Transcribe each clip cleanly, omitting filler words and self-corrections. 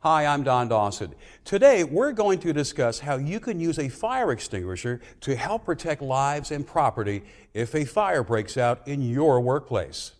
Hi, I'm Don Dawson. Today, we're going to discuss how you can use a fire extinguisher to help protect lives and property if a fire breaks out in your workplace.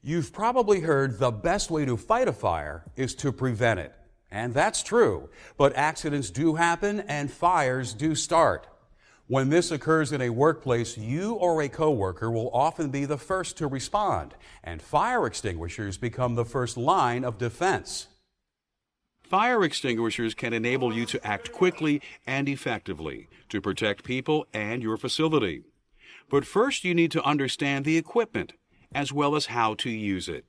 You've probably heard the best way to fight a fire is to prevent it. And that's true, but accidents do happen and fires do start. When this occurs in a workplace, you or a coworker will often be the first to respond, and fire extinguishers become the first line of defense. Fire extinguishers can enable you to act quickly and effectively to protect people and your facility. But first you need to understand the equipment as well as how to use it.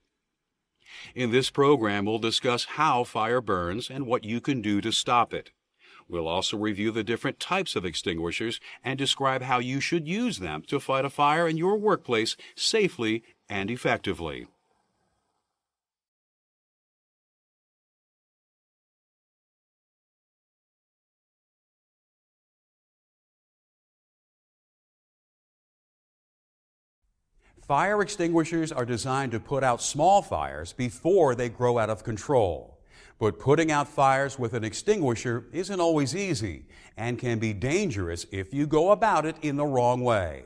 In this program, we'll discuss how fire burns and what you can do to stop it. We'll also review the different types of extinguishers and describe how you should use them to fight a fire in your workplace safely and effectively. Fire extinguishers are designed to put out small fires before they grow out of control. But putting out fires with an extinguisher isn't always easy and can be dangerous if you go about it in the wrong way.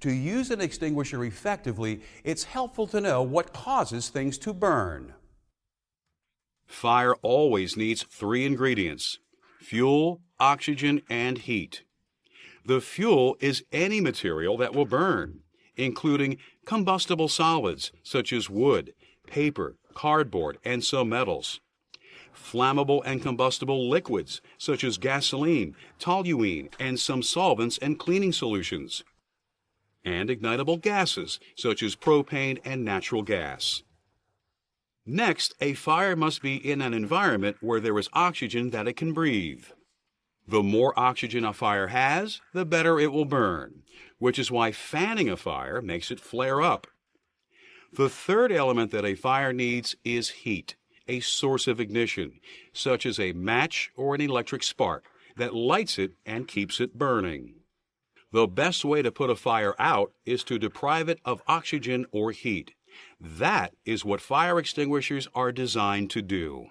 To use an extinguisher effectively, it's helpful to know what causes things to burn. Fire always needs 3 ingredients: fuel, oxygen, and heat. The fuel is any material that will burn, including combustible solids such as wood, paper, cardboard, and some metals. Flammable and combustible liquids such as gasoline, toluene, and some solvents and cleaning solutions. And ignitable gases such as propane and natural gas. Next, a fire must be in an environment where there is oxygen that it can breathe. The more oxygen a fire has, the better it will burn, which is why fanning a fire makes it flare up. The third element that a fire needs is heat, a source of ignition, such as a match or an electric spark that lights it and keeps it burning. The best way to put a fire out is to deprive it of oxygen or heat. That is what fire extinguishers are designed to do.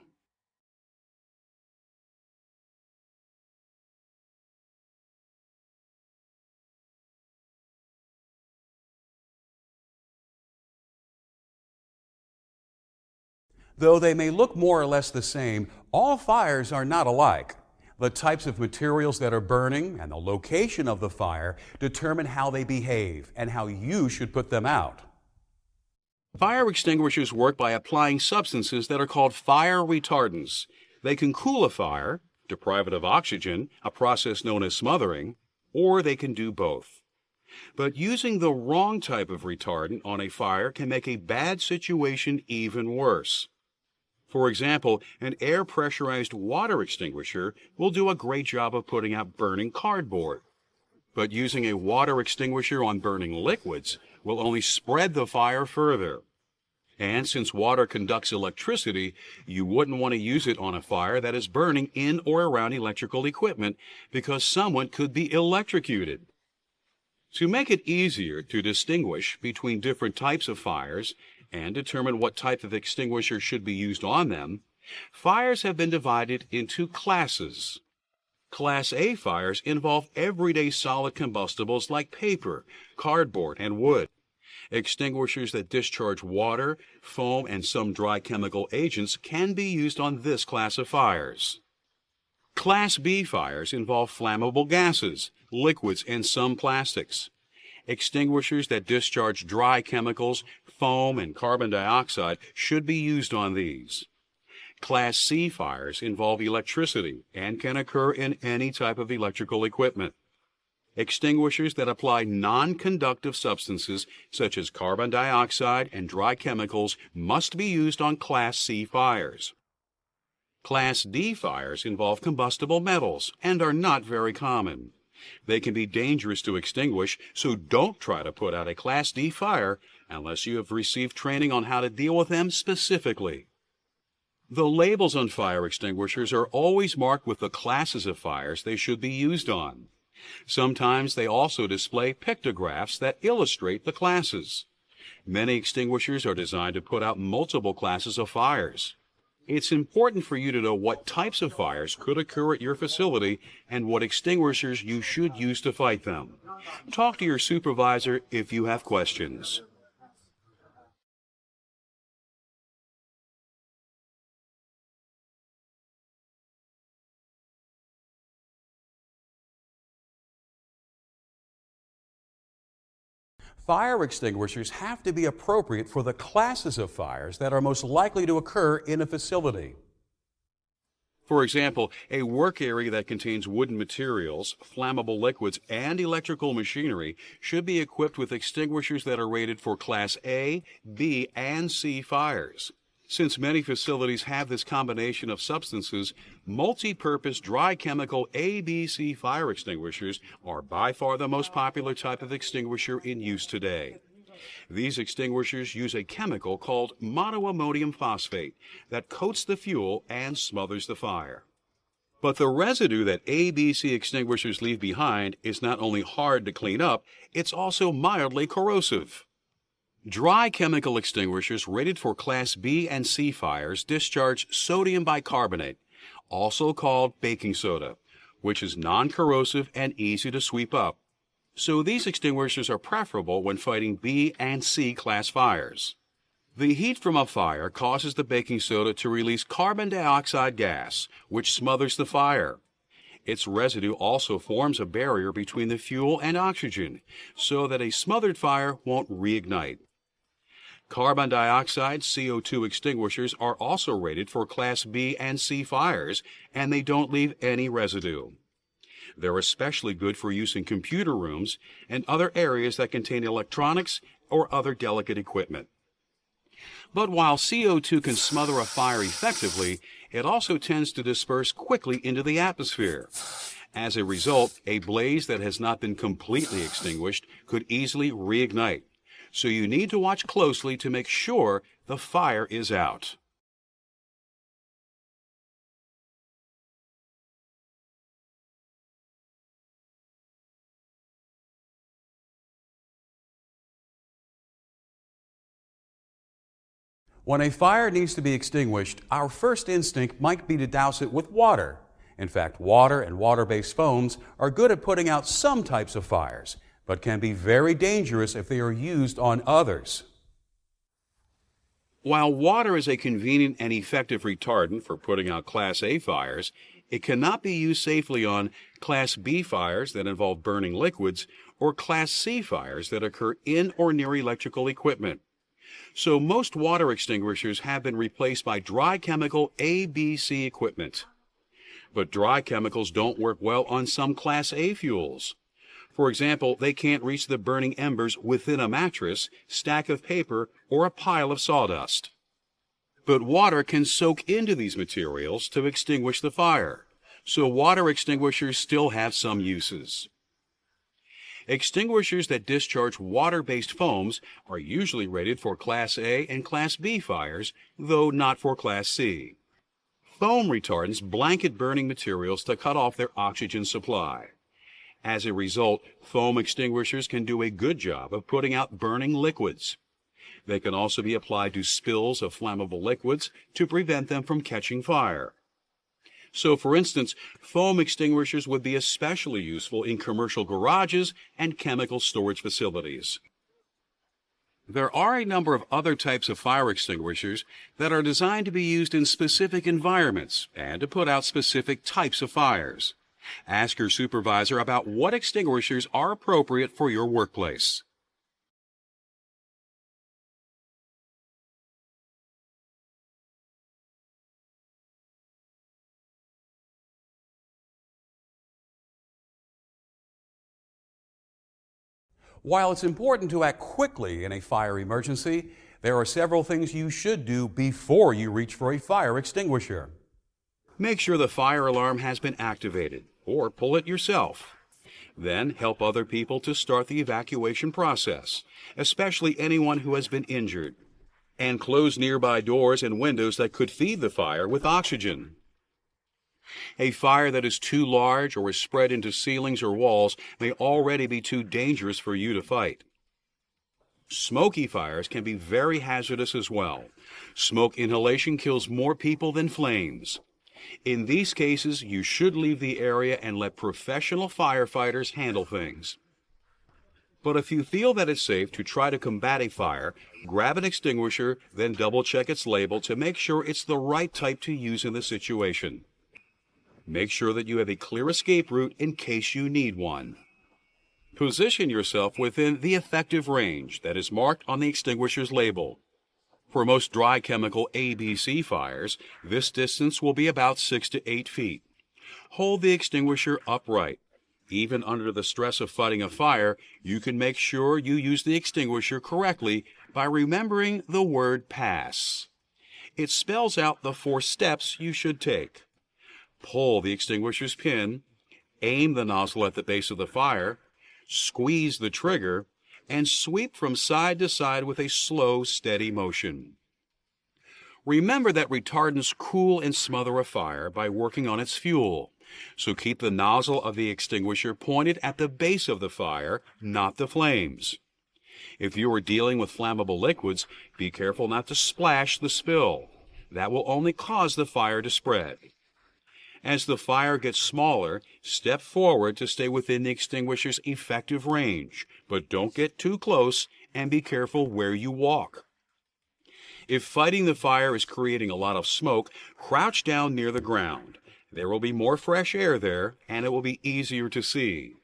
Though they may look more or less the same, all fires are not alike. The types of materials that are burning and the location of the fire determine how they behave and how you should put them out. Fire extinguishers work by applying substances that are called fire retardants. They can cool a fire, deprive it of oxygen, a process known as smothering, or they can do both. But using the wrong type of retardant on a fire can make a bad situation even worse. For example, an air pressurized water extinguisher will do a great job of putting out burning cardboard. But using a water extinguisher on burning liquids will only spread the fire further. And since water conducts electricity, you wouldn't want to use it on a fire that is burning in or around electrical equipment because someone could be electrocuted. To make it easier to distinguish between different types of fires and determine what type of extinguisher should be used on them, fires have been divided into classes. Class A fires involve everyday solid combustibles like paper, cardboard, and wood. Extinguishers that discharge water, foam, and some dry chemical agents can be used on this class of fires. Class B fires involve flammable gases, liquids, and some plastics. Extinguishers that discharge dry chemicals, foam, and carbon dioxide should be used on these. Class C fires involve electricity and can occur in any type of electrical equipment. Extinguishers that apply non-conductive substances such as carbon dioxide and dry chemicals must be used on Class C fires. Class D fires involve combustible metals and are not very common. They can be dangerous to extinguish, so don't try to put out a Class D fire unless you have received training on how to deal with them specifically. The labels on fire extinguishers are always marked with the classes of fires they should be used on. Sometimes they also display pictographs that illustrate the classes. Many extinguishers are designed to put out multiple classes of fires. It's important for you to know what types of fires could occur at your facility and what extinguishers you should use to fight them. Talk to your supervisor if you have questions. Fire extinguishers have to be appropriate for the classes of fires that are most likely to occur in a facility. For example, a work area that contains wooden materials, flammable liquids, and electrical machinery should be equipped with extinguishers that are rated for Class A, B, and C fires. Since many facilities have this combination of substances, multi-purpose dry chemical ABC fire extinguishers are by far the most popular type of extinguisher in use today. These extinguishers use a chemical called monoammonium phosphate that coats the fuel and smothers the fire. But the residue that ABC extinguishers leave behind is not only hard to clean up, it's also mildly corrosive. Dry chemical extinguishers rated for Class B and C fires discharge sodium bicarbonate, also called baking soda, which is non-corrosive and easy to sweep up. So these extinguishers are preferable when fighting B and C class fires. The heat from a fire causes the baking soda to release carbon dioxide gas, which smothers the fire. Its residue also forms a barrier between the fuel and oxygen, so that a smothered fire won't reignite. Carbon dioxide CO2 extinguishers are also rated for Class B and C fires, and they don't leave any residue. They're especially good for use in computer rooms and other areas that contain electronics or other delicate equipment. But while CO2 can smother a fire effectively, it also tends to disperse quickly into the atmosphere. As a result, a blaze that has not been completely extinguished could easily reignite. So you need to watch closely to make sure the fire is out. When a fire needs to be extinguished, our first instinct might be to douse it with water. In fact, water and water-based foams are good at putting out some types of fires, but can be very dangerous if they are used on others. While water is a convenient and effective retardant for putting out Class A fires, it cannot be used safely on Class B fires that involve burning liquids or Class C fires that occur in or near electrical equipment. So most water extinguishers have been replaced by dry chemical ABC equipment. But dry chemicals don't work well on some Class A fuels. For example, they can't reach the burning embers within a mattress, stack of paper, or a pile of sawdust. But water can soak into these materials to extinguish the fire, so water extinguishers still have some uses. Extinguishers that discharge water-based foams are usually rated for Class A and Class B fires, though not for Class C. Foam retardants blanket burning materials to cut off their oxygen supply. As a result, foam extinguishers can do a good job of putting out burning liquids. They can also be applied to spills of flammable liquids to prevent them from catching fire. So, for instance, foam extinguishers would be especially useful in commercial garages and chemical storage facilities. There are a number of other types of fire extinguishers that are designed to be used in specific environments and to put out specific types of fires. Ask your supervisor about what extinguishers are appropriate for your workplace. While it's important to act quickly in a fire emergency, there are several things you should do before you reach for a fire extinguisher. Make sure the fire alarm has been activated, or pull it yourself. Then help other people to start the evacuation process, especially anyone who has been injured. and close nearby doors and windows that could feed the fire with oxygen. A fire that is too large or is spread into ceilings or walls may already be too dangerous for you to fight. Smoky fires can be very hazardous as well. Smoke inhalation kills more people than flames. In these cases, you should leave the area and let professional firefighters handle things. But if you feel that it's safe to try to combat a fire, grab an extinguisher, then double-check its label to make sure it's the right type to use in the situation. Make sure that you have a clear escape route in case you need one. Position yourself within the effective range that is marked on the extinguisher's label. For most dry chemical ABC fires, this distance will be about 6 to 8 feet. Hold the extinguisher upright. Even under the stress of fighting a fire, you can make sure you use the extinguisher correctly by remembering the word PASS. It spells out the 4 steps you should take. Pull the extinguisher's pin, aim the nozzle at the base of the fire, squeeze the trigger, and sweep from side to side with a slow, steady motion. Remember that retardants cool and smother a fire by working on its fuel, so keep the nozzle of the extinguisher pointed at the base of the fire, not the flames. If you are dealing with flammable liquids, be careful not to splash the spill. That will only cause the fire to spread. As the fire gets smaller, step forward to stay within the extinguisher's effective range, but don't get too close and be careful where you walk. If fighting the fire is creating a lot of smoke, crouch down near the ground. There will be more fresh air there, and it will be easier to see.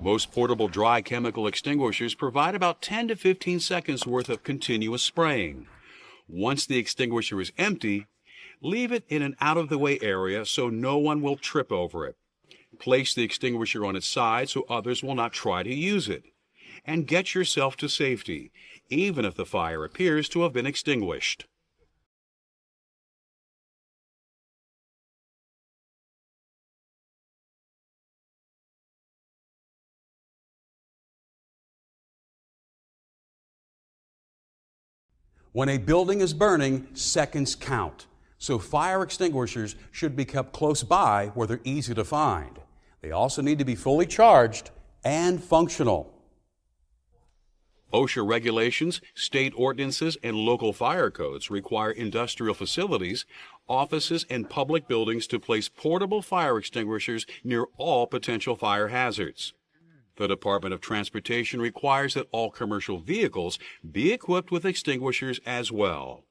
Most portable dry chemical extinguishers provide about 10 to 15 seconds worth of continuous spraying. Once the extinguisher is empty, leave it in an out-of-the-way area so no one will trip over it. Place the extinguisher on its side so others will not try to use it. And get yourself to safety, even if the fire appears to have been extinguished. When a building is burning, seconds count. So fire extinguishers should be kept close by where they're easy to find. They also need to be fully charged and functional. OSHA regulations, state ordinances, and local fire codes require industrial facilities, offices, and public buildings to place portable fire extinguishers near all potential fire hazards. The Department of Transportation requires that all commercial vehicles be equipped with extinguishers as well.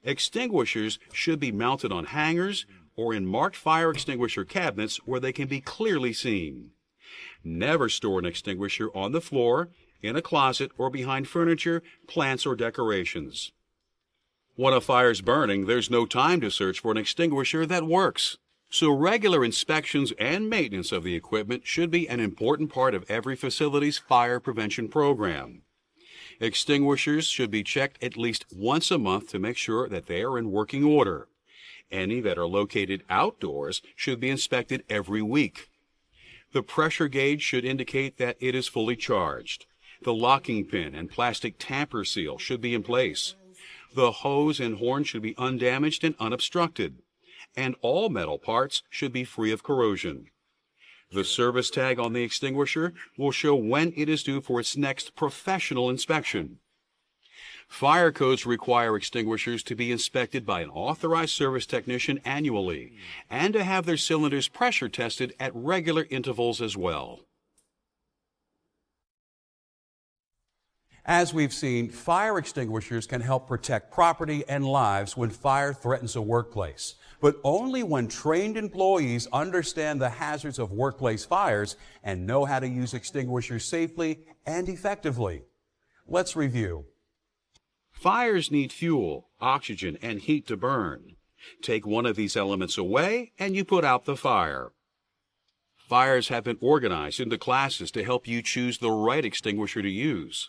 Extinguishers should be mounted on hangers or in marked fire extinguisher cabinets where they can be clearly seen. Never store an extinguisher on the floor, in a closet, or behind furniture, plants, or decorations. When a fire's burning, there's no time to search for an extinguisher that works. So regular inspections and maintenance of the equipment should be an important part of every facility's fire prevention program. Extinguishers should be checked at least once a month to make sure that they are in working order. Any that are located outdoors should be inspected every week. The pressure gauge should indicate that it is fully charged. The locking pin and plastic tamper seal should be in place. The hose and horn should be undamaged and unobstructed. And all metal parts should be free of corrosion. The service tag on the extinguisher will show when it is due for its next professional inspection. Fire codes require extinguishers to be inspected by an authorized service technician annually and to have their cylinders pressure tested at regular intervals as well. As we've seen, fire extinguishers can help protect property and lives when fire threatens a workplace, but only when trained employees understand the hazards of workplace fires and know how to use extinguishers safely and effectively. Let's review. Fires need fuel, oxygen, and heat to burn. Take one of these elements away and you put out the fire. Fires have been organized into classes to help you choose the right extinguisher to use.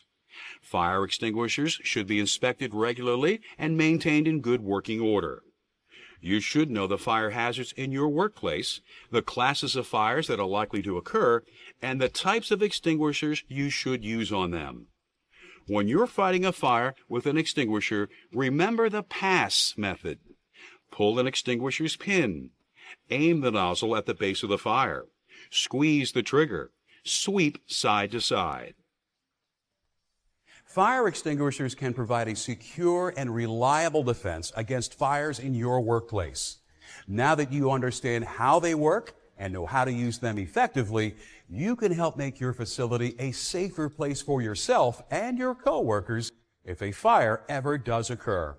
Fire extinguishers should be inspected regularly and maintained in good working order. You should know the fire hazards in your workplace, the classes of fires that are likely to occur, and the types of extinguishers you should use on them. When you're fighting a fire with an extinguisher, remember the pass method. Pull an extinguisher's pin. Aim the nozzle at the base of the fire. Squeeze the trigger. Sweep side to side. Fire extinguishers can provide a secure and reliable defense against fires in your workplace. Now that you understand how they work and know how to use them effectively, you can help make your facility a safer place for yourself and your coworkers if a fire ever does occur.